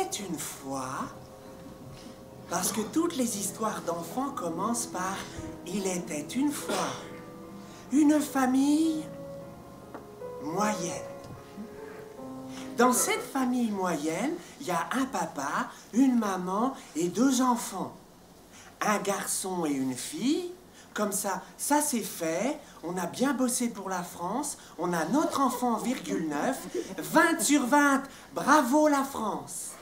était une fois, parce que toutes les histoires d'enfants commencent par « il était une fois », une famille moyenne. Dans cette famille moyenne, il y a un papa, une maman et 2 enfants. Un garçon et une fille. Comme ça c'est fait. On a bien bossé pour la France. On a notre enfant, virgule 9. 20 sur 20. Bravo la France.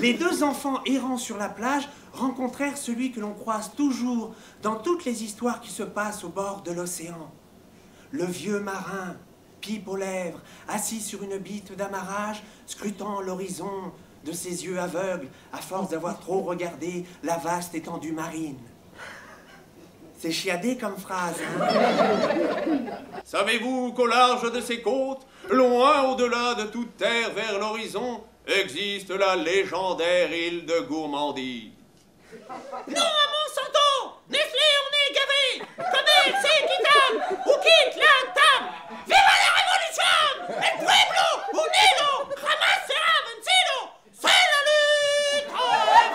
Les 2 enfants errant sur la plage rencontrèrent celui que l'on croise toujours dans toutes les histoires qui se passent au bord de l'océan. Le vieux marin, pipe aux lèvres, assis sur une bite d'amarrage, scrutant l'horizon de ses yeux aveugles, à force d'avoir trop regardé la vaste étendue marine. C'est chiadé comme phrase, hein? Savez-vous qu'au large de ces côtes, loin au-delà de toute terre vers l'horizon, existe la légendaire île de gourmandise? Non, à Monsanto! Nestlé, on est gavé! Connais, c'est qui table! Ou quitte la table! Viva la révolution! El pueblo unido! Jamás será vencido! C'est la lutte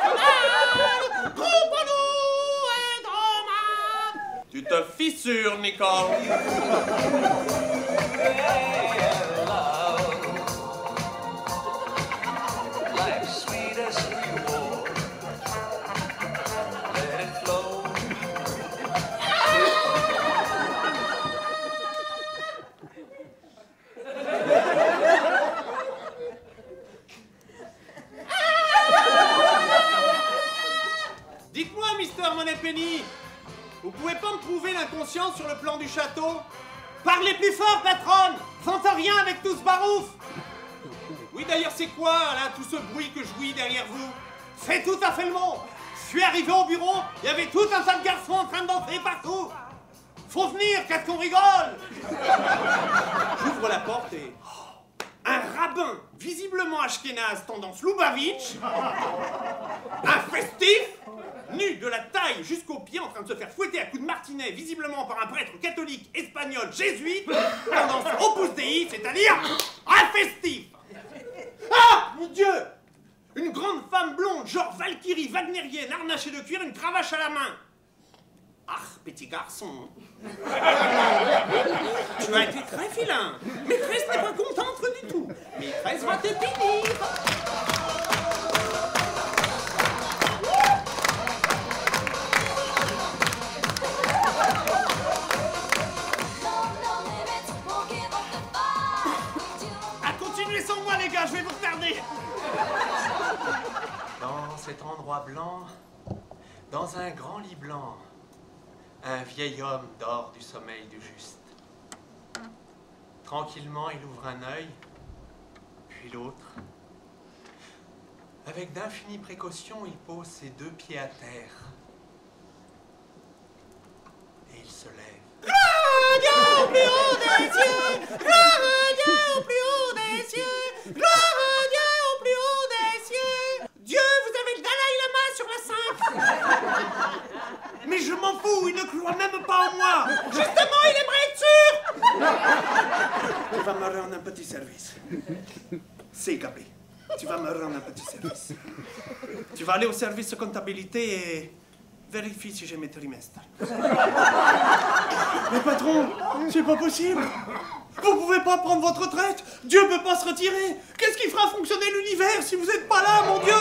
finale! Contre nous et Roma! Tu te fissures, Nicole. Dites-moi, Mister Moneypenny, vous pouvez pas me prouver l'inconscience sur le plan du château? Parlez plus fort, patronne! J'entends rien avec tout ce barouf! Oui, d'ailleurs, c'est quoi, là, tout ce bruit que je jouis derrière vous? C'est tout à fait le monde! Je suis arrivé au bureau, il y avait tout un tas de garçons en train de danser partout! Faut venir, qu'est-ce qu'on rigole! J'ouvre la porte et... un rabbin, visiblement ashkénaze, tendance Lubavitch, un festif, nu de la taille jusqu'aux pieds, en train de se faire fouetter à coups de martinet, visiblement par un prêtre catholique espagnol jésuite, tendance Opus Dei, c'est-à-dire un festif. Ah, mon Dieu! Une grande femme blonde, genre Valkyrie wagnérienne, harnachée de cuir, une cravache à la main. Ah, petit garçon. Tu as été très vilain. Maîtresse n'est pas contente du tout. Maîtresse va te punir. À continuer sans moi, les gars, je vais vous retarder. Dans cet endroit blanc, dans un grand lit blanc, un vieil homme dort du sommeil du juste. Tranquillement, il ouvre un œil, puis l'autre. Avec d'infinies précautions, il pose ses 2 pieds à terre. Et il se lève. Gloire à Dieu au plus haut des cieux! Gloire à Dieu au plus haut des cieux! Gloire à Dieu au plus haut des cieux! Dieu, vous avez le Dalai Lama sur la 5! Mais je m'en fous, il ne croit même pas en moi. Justement, il aimerait être sûr! Tu vas me rendre un petit service. C'est capé. Tu vas me rendre un petit service. Tu vas aller au service de comptabilité et vérifie si j'ai mes trimestres. Mais patron, c'est pas possible. Vous pouvez pas prendre votre retraite. Dieu peut pas se retirer. Qu'est-ce qui fera fonctionner l'univers si vous êtes pas là, mon Dieu?